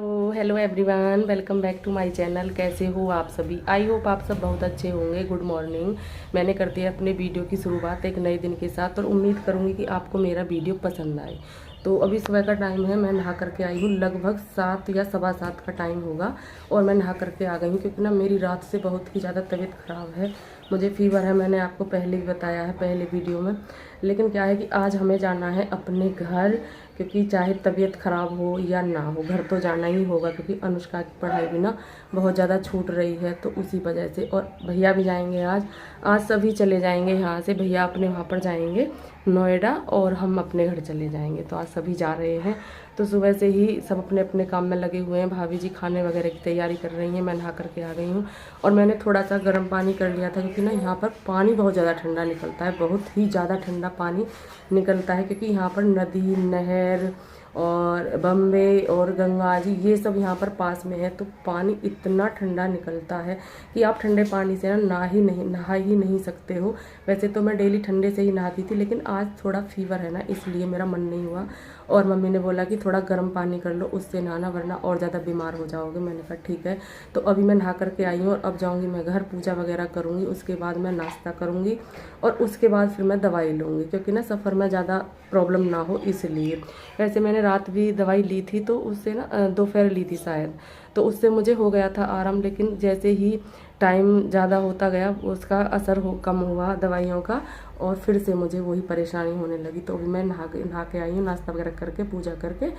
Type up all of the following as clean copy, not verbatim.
Hello everyone, welcome back to my channel. कैसे हो आप सभी? आई होप आप सब बहुत अच्छे होंगे। Good morning. मैंने करती है अपने वीडियो की शुरुआत एक नए दिन के साथ और उम्मीद करूंगी कि आपको मेरा वीडियो पसंद आए। तो अभी सुबह का टाइम है, मैं नहा करके आई हूँ। लगभग 7 या सवा 7 का टाइम होगा और मैं नहा करके आ गई हूँ क्योंकि ना मेरी रात से बहुत ही ज़्यादा तबीयत ख़राब है। मुझे फीवर है, मैंने आपको पहले भी बताया है पहले वीडियो में। लेकिन क्या है कि आज हमें जाना है अपने घर, क्योंकि चाहे तबीयत ख़राब हो या ना हो घर तो जाना ही होगा, क्योंकि अनुष्का की पढ़ाई भी ना बहुत ज़्यादा छूट रही है, तो उसी वजह से। और भैया भी जाएंगे आज सभी चले जाएंगे यहाँ से। भैया अपने वहाँ पर जाएंगे नोएडा और हम अपने घर चले जाएंगे, तो आज सभी जा रहे हैं। तो सुबह से ही सब अपने अपने काम में लगे हुए हैं। भाभी जी खाने वगैरह की तैयारी कर रही हैं। मैं नहा करके आ गई हूँ और मैंने थोड़ा सा गर्म पानी कर लिया था, क्योंकि ना यहाँ पर पानी बहुत ज़्यादा ठंडा निकलता है, बहुत ही ज़्यादा ठंडा पानी निकलता है, क्योंकि यहाँ पर नदी, नहर और बम्बे और गंगा जी ये सब यहाँ पर पास में है। तो पानी इतना ठंडा निकलता है कि आप ठंडे पानी से नहा ही नहीं सकते हो। वैसे तो मैं डेली ठंडे से ही नहाती थी, लेकिन आज थोड़ा फीवर है ना, इसलिए मेरा मन नहीं हुआ। और मम्मी ने बोला कि थोड़ा गर्म पानी कर लो, उससे नहाना, वरना और ज़्यादा बीमार हो जाओगे। मैंने कहा ठीक है। तो अभी मैं नहा करके आई हूँ और अब जाऊँगी मैं घर, पूजा वगैरह करूँगी, उसके बाद मैं नाश्ता करूँगी और उसके बाद फिर मैं दवाई लूँगी, क्योंकि ना सफ़र में ज़्यादा प्रॉब्लम ना हो इसलिए। वैसे मैंने रात भी दवाई ली थी, तो उससे ना दोपहर ली थी शायद, तो उससे मुझे हो गया था आराम। लेकिन जैसे ही टाइम ज़्यादा होता गया उसका असर कम हुआ दवाइयों का, और फिर से मुझे वही परेशानी होने लगी। तो अभी मैं नहा के आई हूँ, नाश्ता वगैरह करके, पूजा करके,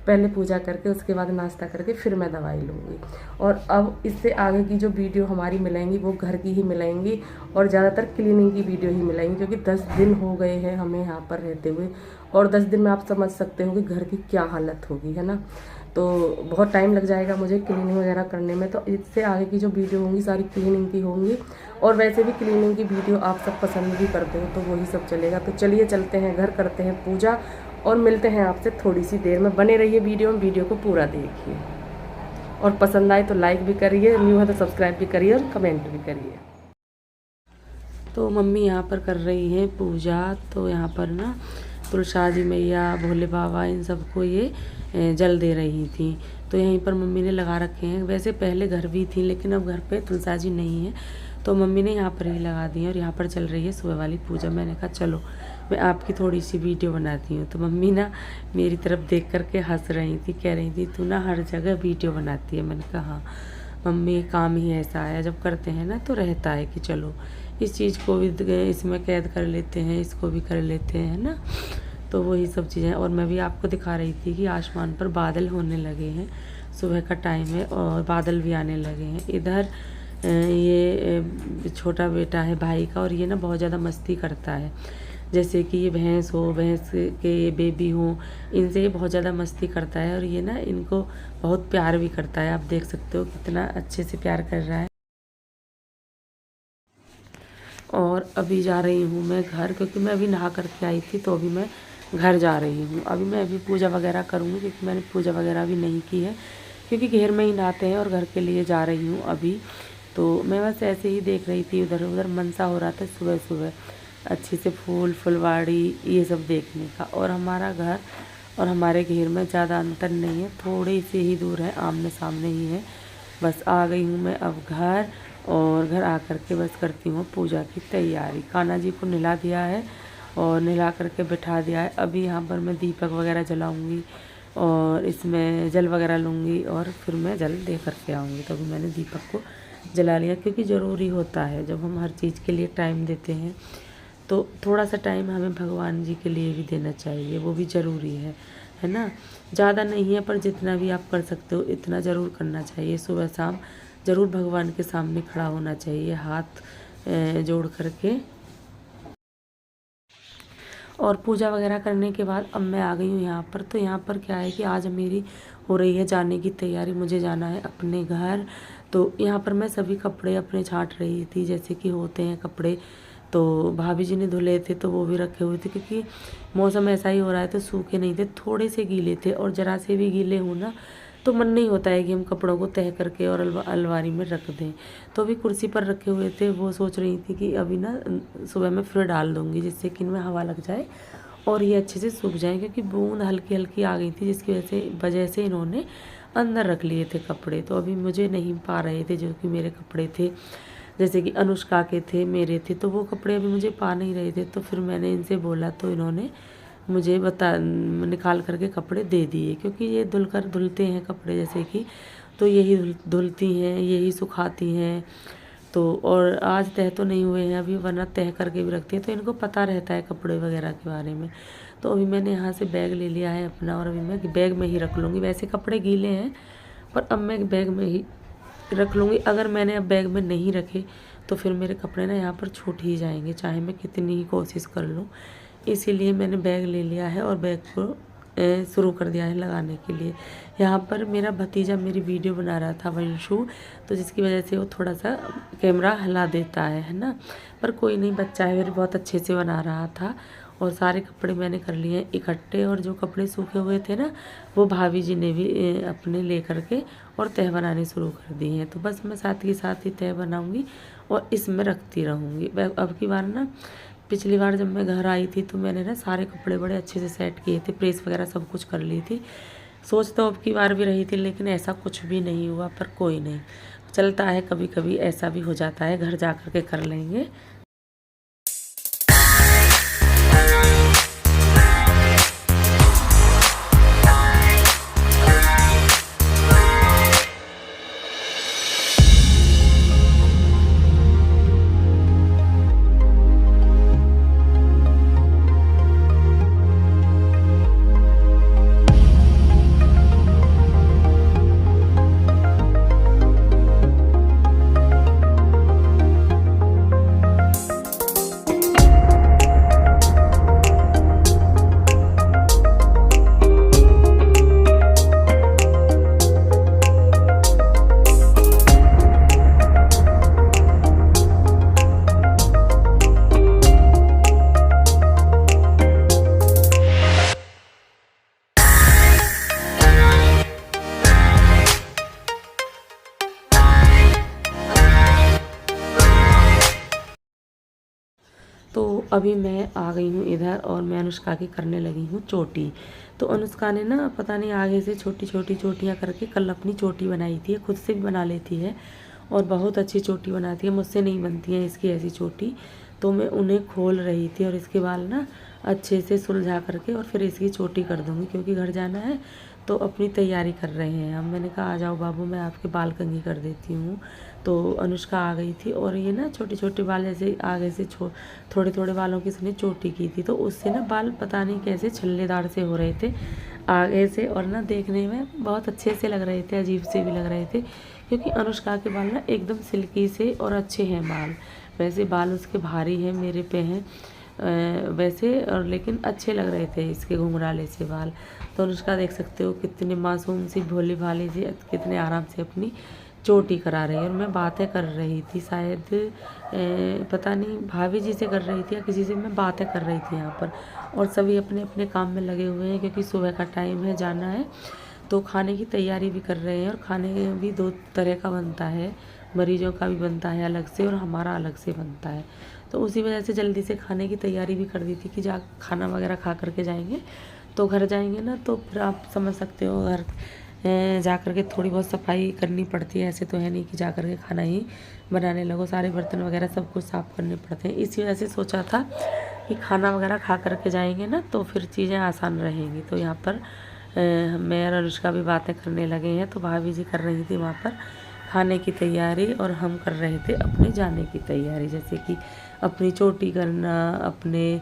पहले पूजा करके उसके बाद नाश्ता करके फिर मैं दवाई लूँगी। और अब इससे आगे की जो वीडियो हमारी मिलेंगी वो घर की ही मिलेंगी और ज़्यादातर क्लीनिंग की वीडियो ही मिलेंगी, क्योंकि 10 दिन हो गए हैं हमें यहाँ पर रहते हुए, और 10 दिन में आप समझ सकते हो कि घर की क्या हालत होगी, है ना। तो बहुत टाइम लग जाएगा मुझे क्लीनिंग वगैरह करने में। तो इससे आगे की जो वीडियो होंगी सारी क्लीनिंग की होंगी, और वैसे भी क्लीनिंग की वीडियो आप सब पसंद भी करते हो, तो वही सब चलेगा। तो चलिए चलते हैं घर, करते हैं पूजा और मिलते हैं आपसे थोड़ी सी देर में। बने रहिए वीडियो में, वीडियो को पूरा देखिए और पसंद आए तो लाइक भी करिए, न्यू है तो सब्सक्राइब भी करिए और कमेंट भी करिए। तो मम्मी यहाँ पर कर रही हैं पूजा। तो यहाँ पर ना तुलसा जी मैया, भोले बाबा, इन सबको ये जल दे रही थी। तो यहीं पर मम्मी ने लगा रखे हैं। वैसे पहले घर भी थी, लेकिन अब घर पे तुलसा जी नहीं है, तो मम्मी ने यहाँ पर ही लगा दी है और यहाँ पर चल रही है सुबह वाली पूजा। मैंने कहा चलो मैं आपकी थोड़ी सी वीडियो बनाती हूँ। तो मम्मी ना मेरी तरफ देख करके हंस रही थी, कह रही थी तू ना हर जगह वीडियो बनाती है। मैंने कहा हाँ मम्मी, काम ही ऐसा है, जब करते हैं ना तो रहता है कि चलो इस चीज़ को भी इसमें कैद कर लेते हैं, इसको भी कर लेते हैं ना। तो वही सब चीज़ें। और मैं भी आपको दिखा रही थी कि आसमान पर बादल होने लगे हैं, सुबह का टाइम है और बादल भी आने लगे हैं। इधर ये छोटा बेटा है भाई का, और ये ना बहुत ज़्यादा मस्ती करता है। जैसे कि ये भैंस हो, भैंस के ये बेबी हो, इनसे ये बहुत ज़्यादा मस्ती करता है और ये ना इनको बहुत प्यार भी करता है। आप देख सकते हो कितना अच्छे से प्यार कर रहा है। और अभी जा रही हूँ मैं घर, क्योंकि मैं अभी नहा करके आई थी, तो अभी मैं घर जा रही हूँ। अभी मैं अभी पूजा वगैरह करूँगी, क्योंकि मैंने पूजा वगैरह भी नहीं की है, क्योंकि घर में ही नहाते हैं और घर के लिए जा रही हूँ अभी। तो मैं बस ऐसे ही देख रही थी, उधर उधर मन सा हो रहा था सुबह सुबह अच्छी से फुलवाड़ी ये सब देखने का। और हमारा घर और हमारे घेर में ज़्यादा अंतर नहीं है, थोड़ी सी ही दूर है, आमने सामने ही है। बस आ गई हूँ मैं अब घर, और घर आकर के बस करती हूँ पूजा की तैयारी। कान्हा जी को नहला दिया है और नहला करके बिठा दिया है। अभी यहाँ पर मैं दीपक वगैरह जलाऊँगी और इसमें जल वगैरह लूँगी और फिर मैं जल दे करके आऊँगी। तो अभी मैंने दीपक को जला लिया, क्योंकि ज़रूरी होता है जब हम हर चीज़ के लिए टाइम देते हैं, तो थोड़ा सा टाइम हमें भगवान जी के लिए भी देना चाहिए, वो भी ज़रूरी है ना। ज़्यादा नहीं है, पर जितना भी आप कर सकते हो इतना ज़रूर करना चाहिए। सुबह शाम ज़रूर भगवान के सामने खड़ा होना चाहिए, हाथ जोड़ करके। और पूजा वगैरह करने के बाद अब मैं आ गई हूँ यहाँ पर। तो यहाँ पर क्या है कि आज मेरी हो रही है जाने की तैयारी, मुझे जाना है अपने घर। तो यहाँ पर मैं सभी कपड़े अपने छांट रही थी, जैसे कि होते हैं कपड़े। तो भाभी जी ने धुले थे तो वो भी रखे हुए थे, क्योंकि मौसम ऐसा ही हो रहा है, तो सूखे नहीं थे, थोड़े से गीले थे। और ज़रा से भी गीले हो ना तो मन नहीं होता है कि हम कपड़ों को तह करके और अलमारी में रख दें। तो अभी कुर्सी पर रखे हुए थे, वो सोच रही थी कि अभी ना सुबह में फिर डाल दूँगी, जिससे कि इनमें हवा लग जाए और ये अच्छे से सूख जाए, क्योंकि बूंद हल्की हल्की आ गई थी, जिसकी वजह से इन्होंने अंदर रख लिए थे कपड़े। तो अभी मुझे नहीं पा रहे थे, जो कि मेरे कपड़े थे, जैसे कि अनुष्का के थे, मेरे थे, तो वो कपड़े अभी मुझे पा नहीं रहे थे। तो फिर मैंने इनसे बोला तो इन्होंने मुझे निकाल करके कपड़े दे दिए, क्योंकि ये धुलते हैं कपड़े जैसे कि, तो यही धुलती हैं, यही सुखाती हैं। तो और आज तह तो नहीं हुए हैं अभी, वरना तह करके भी रखती है, तो इनको पता रहता है कपड़े वगैरह के बारे में। तो अभी मैंने यहाँ से बैग ले लिया है अपना, और अभी मैं बैग में ही रख लूँगी। वैसे कपड़े गीले हैं, पर अब मैं बैग में ही रख लूँगी। अगर मैंने अब बैग में नहीं रखे तो फिर मेरे कपड़े ना यहाँ पर छूट ही जाएंगे, चाहे मैं कितनी ही कोशिश कर लूँ। इसीलिए मैंने बैग ले लिया है और बैग को शुरू कर दिया है लगाने के लिए। यहाँ पर मेरा भतीजा मेरी वीडियो बना रहा था, वंशु, तो जिसकी वजह से वो थोड़ा सा कैमरा हिला देता है ना, पर कोई नहीं, बच्चा है मेरे, बहुत अच्छे से बना रहा था। और सारे कपड़े मैंने कर लिए हैं इकट्ठे, और जो कपड़े सूखे हुए थे ना, वो भाभी जी ने भी अपने ले करके और तह बनाने शुरू कर दी हैं। तो बस मैं साथ के साथ ही तह बनाऊँगी और इसमें रखती रहूँगी। अब की बार ना, पिछली बार जब मैं घर आई थी तो मैंने ना सारे कपड़े बड़े अच्छे से सेट किए थे, प्रेस वगैरह सब कुछ कर ली थी। सोच तो अब की बार भी रही थी, लेकिन ऐसा कुछ भी नहीं हुआ, पर कोई नहीं, चलता है, कभी कभी ऐसा भी हो जाता है, घर जा कर के कर लेंगे। तो अभी मैं आ गई हूँ इधर, और मैं अनुष्का की करने लगी हूँ चोटी। तो अनुष्का ने ना पता नहीं आगे से छोटी छोटी चोटियाँ करके कल अपनी चोटी बनाई थी, खुद से भी बना लेती है और बहुत अच्छी चोटी बनाती है। मुझसे नहीं बनती है इसकी ऐसी चोटी, तो मैं उन्हें खोल रही थी और इसके बाल ना अच्छे से सुलझा करके और फिर इसकी चोटी कर दूँगी, क्योंकि घर जाना है तो अपनी तैयारी कर रहे हैं हम। मैंने कहा आ जाओ बाबू, मैं आपके बाल कंघी कर देती हूँ। तो अनुष्का आ गई थी, और ये ना छोटे छोटे बाल जैसे आगे से थोड़े थोड़े बालों की इसने चोटी की थी, तो उससे ना बाल पता नहीं कैसे छल्लेदार से हो रहे थे आगे से, और ना देखने में बहुत अच्छे से लग रहे थे, अजीब से भी लग रहे थे, क्योंकि अनुष्का के बाल ना एकदम सिल्की से और अच्छे हैं बाल। वैसे बाल उसके भारी हैं, मेरे पे हैं वैसे, और लेकिन अच्छे लग रहे थे इसके घुंघराले से बाल। तो अनुष्का देख सकते हो कितने मासूम सी भोली भाली सी कितने आराम से अपनी चोटी करा रही है। और मैं बातें कर रही थी, शायद पता नहीं भाभी जी से कर रही थी या किसी से मैं बातें कर रही थी यहाँ पर। और सभी अपने अपने काम में लगे हुए हैं, क्योंकि सुबह का टाइम है, जाना है। तो खाने की तैयारी भी कर रहे हैं, और खाने भी 2 तरह का बनता है, मरीजों का भी बनता है अलग से और हमारा अलग से बनता है। तो उसी वजह से जल्दी से खाने की तैयारी भी कर दी थी कि खाना वगैरह खा करके जाएंगे। तो घर जाएंगे ना, तो फिर आप समझ सकते हो, घर जा कर के थोड़ी बहुत सफाई करनी पड़ती है। ऐसे तो है नहीं कि जा कर के खाना ही बनाने लगो, सारे बर्तन वगैरह सब कुछ साफ़ करने पड़ते हैं। इसी वजह से सोचा था कि खाना वगैरह खा करके जाएंगे ना, तो फिर चीज़ें आसान रहेंगी। तो यहाँ पर मैं और अनुष्का भी बातें करने लगे हैं। तो भाभी जी कर रही थी वहाँ पर खाने की तैयारी, और हम कर रहे थे अपने जाने की तैयारी, जैसे कि अपनी चोटी करना, अपने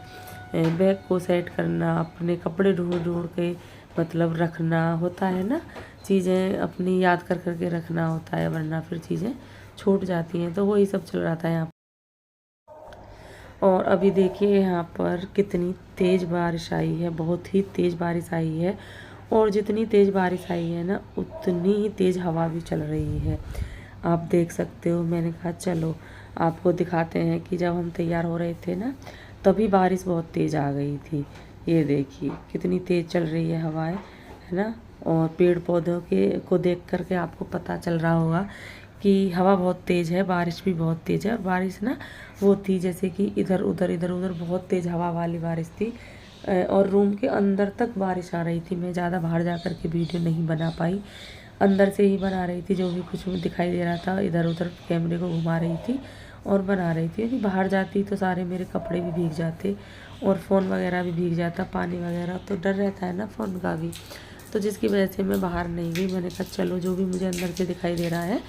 बैग को सेट करना, अपने कपड़े ढूंढ के मतलब रखना होता है ना, चीज़ें अपनी याद कर करके रखना होता है, वरना फिर चीज़ें छूट जाती हैं। तो वही सब चल रहा था यहाँ। और अभी देखिए यहाँ पर कितनी तेज़ बारिश आई है, बहुत ही तेज़ बारिश आई है। और जितनी तेज़ बारिश आई है ना, उतनी ही तेज़ हवा भी चल रही है, आप देख सकते हो। मैंने कहा चलो आपको दिखाते हैं कि जब हम तैयार हो रहे थे ना, तभी बारिश बहुत तेज़ आ गई थी। ये देखिए कितनी तेज़ चल रही है हवाएं, है ना। और पेड़ पौधों को देख करके आपको पता चल रहा होगा कि हवा बहुत तेज़ है, बारिश भी बहुत तेज़ है। और बारिश ना वो थी जैसे कि इधर उधर बहुत तेज़ हवा वाली बारिश थी, और रूम के अंदर तक बारिश आ रही थी। मैं ज़्यादा बाहर जा कर के वीडियो नहीं बना पाई, अंदर से ही बना रही थी, जो भी कुछ दिखाई दे रहा था इधर उधर कैमरे को घुमा रही थी और बना रही थी, क्योंकि बाहर जाती तो सारे मेरे कपड़े भी भीग जाते और फ़ोन वगैरह भी भीग जाता, पानी वगैरह, तो डर रहता है ना फ़ोन का भी। तो जिसकी वजह से मैं बाहर नहीं गई। मैंने कहा चलो जो भी मुझे अंदर से दिखाई दे रहा है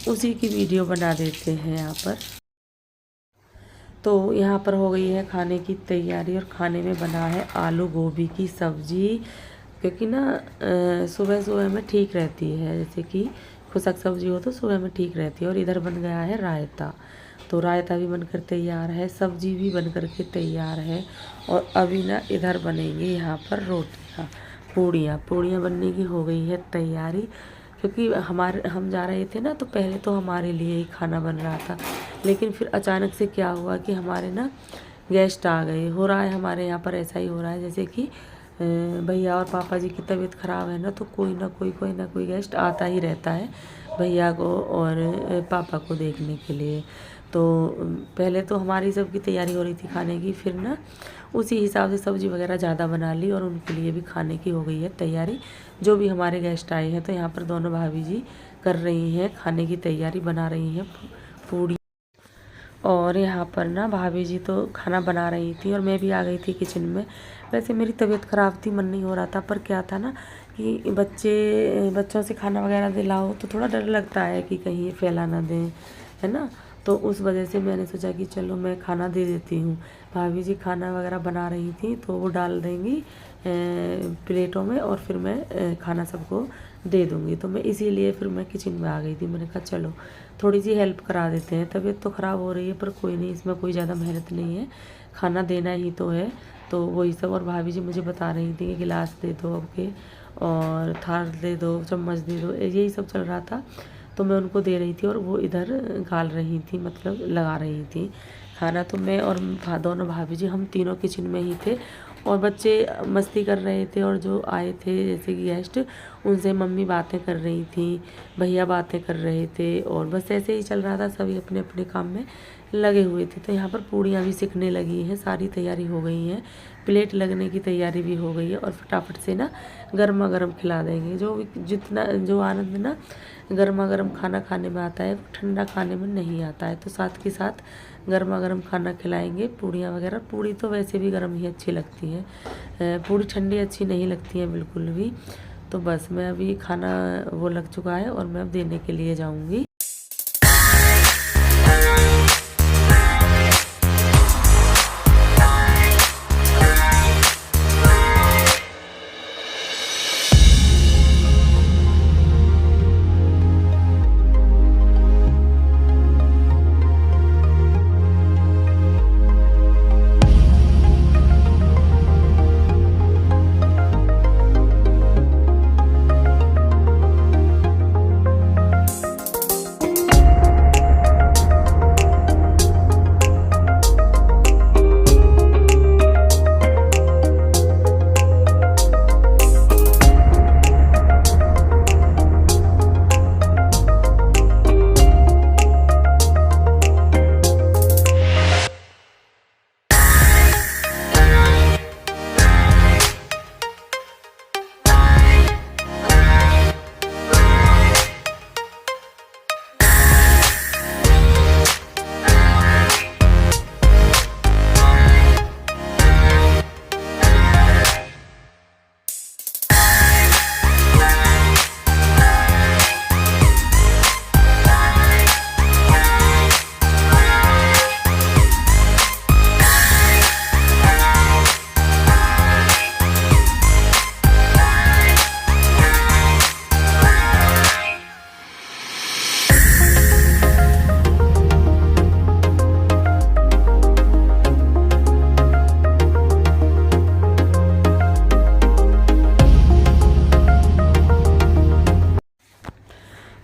उसी की वीडियो बना देते हैं यहाँ पर। तो यहाँ पर हो गई है खाने की तैयारी और खाने में बना है आलू गोभी की सब्ज़ी, क्योंकि ना सुबह सुबह में ठीक रहती है, जैसे कि खुशक सब्ज़ी हो तो सुबह में ठीक रहती है। और इधर बन गया है रायता, तो रायता भी बनकर तैयार है, सब्ज़ी भी बनकर के तैयार है। और अभी ना इधर बनेंगे यहाँ पर रोटियाँ, पूड़ियाँ बनने की हो गई है तैयारी, क्योंकि हम जा रहे थे ना, तो पहले तो हमारे लिए ही खाना बन रहा था, लेकिन फिर अचानक से क्या हुआ कि हमारे ना गेस्ट आ गए। हो रहा है हमारे यहाँ पर ऐसा ही हो रहा है, जैसे कि भैया और पापा जी की तबीयत ख़राब है ना, तो कोई ना कोई गेस्ट आता ही रहता है भैया को और पापा को देखने के लिए। तो पहले तो हमारी सबकी तैयारी हो रही थी खाने की, फिर ना उसी हिसाब से सब्ज़ी वगैरह ज़्यादा बना ली और उनके लिए भी खाने की हो गई है तैयारी, जो भी हमारे गेस्ट आए हैं। तो यहाँ पर दोनों भाभी जी कर रही हैं खाने की तैयारी, बना रही हैं पूड़ी। और यहाँ पर ना भाभी जी तो खाना बना रही थी और मैं भी आ गई थी किचन में। वैसे मेरी तबीयत ख़राब थी, मन नहीं हो रहा था, पर क्या था ना कि बच्चों से खाना वगैरह दिलाओ तो थोड़ा डर लगता है कि कहीं ये फैला ना दें, है ना। तो उस वजह से मैंने सोचा कि चलो मैं खाना दे देती हूँ। भाभी जी खाना वगैरह बना रही थी तो वो डाल देंगी प्लेटों में और फिर मैं खाना सबको दे दूँगी। तो मैं इसीलिए फिर मैं किचन में आ गई थी। मैंने कहा चलो थोड़ी सी हेल्प करा देते हैं, तबीयत तो ख़राब हो रही है पर कोई नहीं, इसमें कोई ज़्यादा मेहनत नहीं है, खाना देना ही तो है। तो वही सब। और भाभी जी मुझे बता रही थी कि गिलास दे दो अब के, और थाल दे दो, चम्मच दे दो, यही सब चल रहा था। तो मैं उनको दे रही थी और वो इधर गाल रही थी, मतलब लगा रही थी खाना। तो मैं और दोनों भाभी जी हम तीनों किचन में ही थे और बच्चे मस्ती कर रहे थे, और जो आए थे जैसे कि गेस्ट, उनसे मम्मी बातें कर रही थी, भैया बातें कर रहे थे, और बस ऐसे ही चल रहा था, सभी अपने अपने काम में लगे हुए थे। तो यहाँ पर पूड़ियाँ भी सिकने लगी हैं, सारी तैयारी हो गई है, प्लेट लगने की तैयारी भी हो गई है, और फटाफट से ना गर्मा गर्म खिला देंगे। जो आनंद ना गर्मा गर्म खाना खाने में आता है वो ठंडा खाने में नहीं आता है। तो साथ के साथ गर्मा गर्म खाना खिलाएंगे, पूड़ियाँ वगैरह। पूड़ी तो वैसे भी गर्म ही अच्छी लगती है, पूड़ी ठंडी अच्छी नहीं लगती है बिल्कुल भी। तो बस मैं अभी खाना वो लग चुका है और मैं अब देने के लिए जाऊँगी।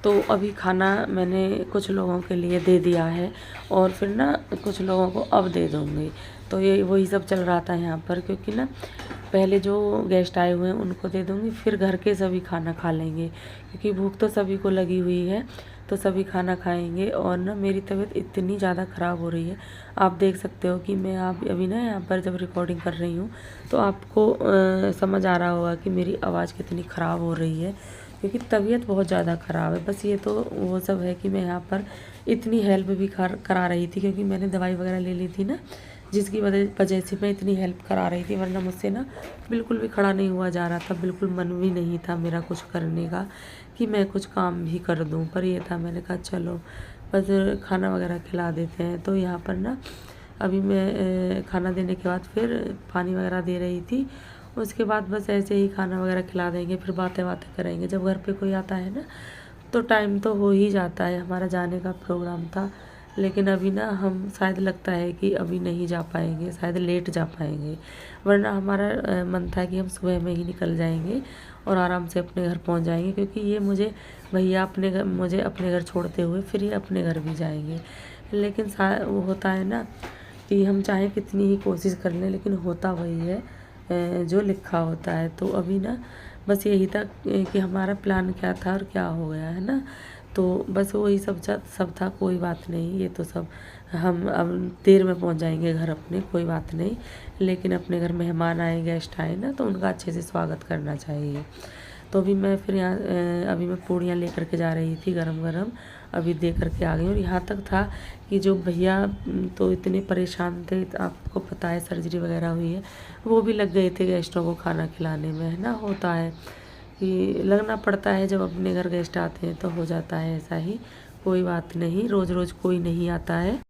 तो अभी खाना मैंने कुछ लोगों के लिए दे दिया है और फिर ना कुछ लोगों को अब दे दूँगी। तो ये वही सब चल रहा था यहाँ पर, क्योंकि ना पहले जो गेस्ट आए हुए हैं उनको दे दूँगी, फिर घर के सभी खाना खा लेंगे, क्योंकि भूख तो सभी को लगी हुई है, तो सभी खाना खाएंगे। और ना मेरी तबीयत इतनी ज़्यादा ख़राब हो रही है, आप देख सकते हो कि मैं आप अभी ना यहाँ पर जब रिकॉर्डिंग कर रही हूँ तो आपको समझ आ रहा होगा कि मेरी आवाज़ कितनी ख़राब हो रही है, क्योंकि तबीयत बहुत ज़्यादा ख़राब है। बस ये तो वो सब है कि मैं यहाँ पर इतनी हेल्प भी करा रही थी, क्योंकि मैंने दवाई वगैरह ले ली थी ना, जिसकी वजह से मैं इतनी हेल्प करा रही थी, वरना मुझसे ना बिल्कुल भी खड़ा नहीं हुआ जा रहा था। बिल्कुल मन भी नहीं था मेरा कुछ करने का कि मैं कुछ काम भी कर दूं, पर ये था, मैंने कहा चलो बस खाना वगैरह खिला देते हैं। तो यहाँ पर ना अभी मैं खाना देने के बाद फिर पानी वगैरह दे रही थी। उसके बाद बस ऐसे ही खाना वगैरह खिला देंगे, फिर बातें करेंगे। जब घर पे कोई आता है ना तो टाइम तो हो ही जाता है। हमारा जाने का प्रोग्राम था, लेकिन अभी ना हम शायद लगता है कि अभी नहीं जा पाएंगे, शायद लेट जा पाएंगे, वरना हमारा मन था कि हम सुबह में ही निकल जाएंगे और आराम से अपने घर पहुंच जाएंगे, क्योंकि ये भैया मुझे अपने घर छोड़ते हुए फिर ये अपने घर भी जाएंगे। लेकिन वो होता है ना कि हम चाहे कितनी ही कोशिश कर लें, लेकिन होता वही है जो लिखा होता है। तो अभी ना बस यही था कि हमारा प्लान क्या था और क्या हो गया है ना। तो बस वही सब था, कोई बात नहीं। ये तो सब हम अब देर में पहुंच जाएंगे घर अपने, कोई बात नहीं। लेकिन अपने घर मेहमान आए, गेस्ट आए ना, तो उनका अच्छे से स्वागत करना चाहिए। तो अभी मैं फिर अभी मैं पूड़ियाँ लेकर के जा रही थी गरम गरम, अभी दे करके आ गई। और यहाँ तक था कि जो भैया तो इतने परेशान थे, आपको पता है सर्जरी वगैरह हुई है, वो भी लग गए थे गेस्टों को खाना खिलाने में, है ना। होता है कि लगना पड़ता है, जब अपने घर गेस्ट आते हैं तो हो जाता है ऐसा ही। कोई बात नहीं, रोज़ रोज़ कोई नहीं आता है।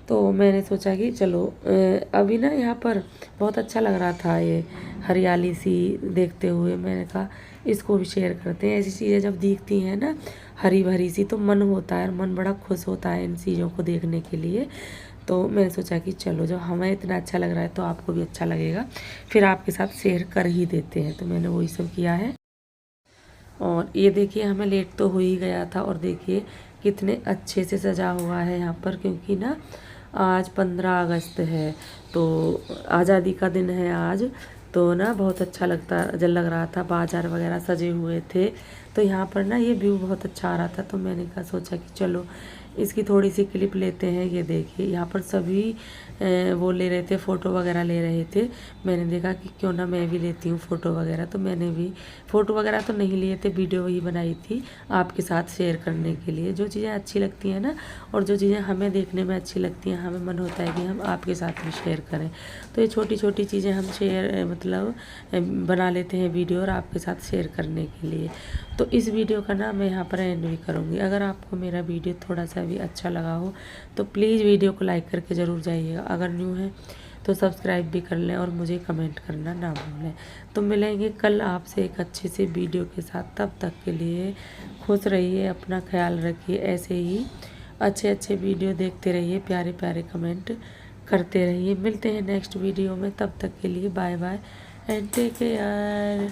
तो मैंने सोचा कि चलो अभी ना यहाँ पर बहुत अच्छा लग रहा था ये हरियाली सी देखते हुए। मैंने कहा इसको भी शेयर करते हैं। ऐसी चीज़ें जब दिखती हैं ना हरी भरी सी, तो मन होता है और मन बड़ा खुश होता है इन चीज़ों को देखने के लिए। तो मैंने सोचा कि चलो जब हमें इतना अच्छा लग रहा है तो आपको भी अच्छा लगेगा, फिर आपके साथ शेयर कर ही देते हैं। तो मैंने वही सब किया है। और ये देखिए हमें लेट तो हो ही गया था, और देखिए कितने अच्छे से सजा हुआ है यहाँ पर, क्योंकि ना आज 15 अगस्त है, तो आज़ादी का दिन है आज। तो ना बहुत अच्छा लग रहा था, बाजार वगैरह सजे हुए थे। तो यहाँ पर ना ये व्यू बहुत अच्छा आ रहा था, तो मैंने सोचा कि चलो इसकी थोड़ी सी क्लिप लेते हैं। ये देखिए यहाँ पर सभी वो ले रहे थे, फ़ोटो वगैरह ले रहे थे। मैंने देखा कि क्यों ना मैं भी लेती हूँ फ़ोटो वगैरह, तो मैंने भी फ़ोटो वगैरह तो नहीं लिए थे, वीडियो वही बनाई थी आपके साथ शेयर करने के लिए। जो चीज़ें अच्छी लगती हैं ना, और जो चीज़ें हमें देखने में अच्छी लगती हैं, हमें मन होता है कि हम आपके साथ भी शेयर करें। तो ये छोटी छोटी चीज़ें हम शेयर मतलब बना लेते हैं वीडियो और आपके साथ शेयर करने के लिए। तो इस वीडियो का ना मैं यहाँ पर एंड भी करूँगी। अगर आपको मेरा वीडियो थोड़ा सा भी अच्छा लगा हो तो प्लीज़ वीडियो को लाइक करके ज़रूर जाइएगा। अगर न्यू है तो सब्सक्राइब भी कर लें और मुझे कमेंट करना ना भूलें। तो मिलेंगे कल आपसे एक अच्छी सी वीडियो के साथ। तब तक के लिए खुश रहिए, अपना ख्याल रखिए, ऐसे ही अच्छे अच्छे वीडियो देखते रहिए, प्यारे प्यारे कमेंट करते रहिए। मिलते हैं नेक्स्ट वीडियो में, तब तक के लिए bye bye and take care.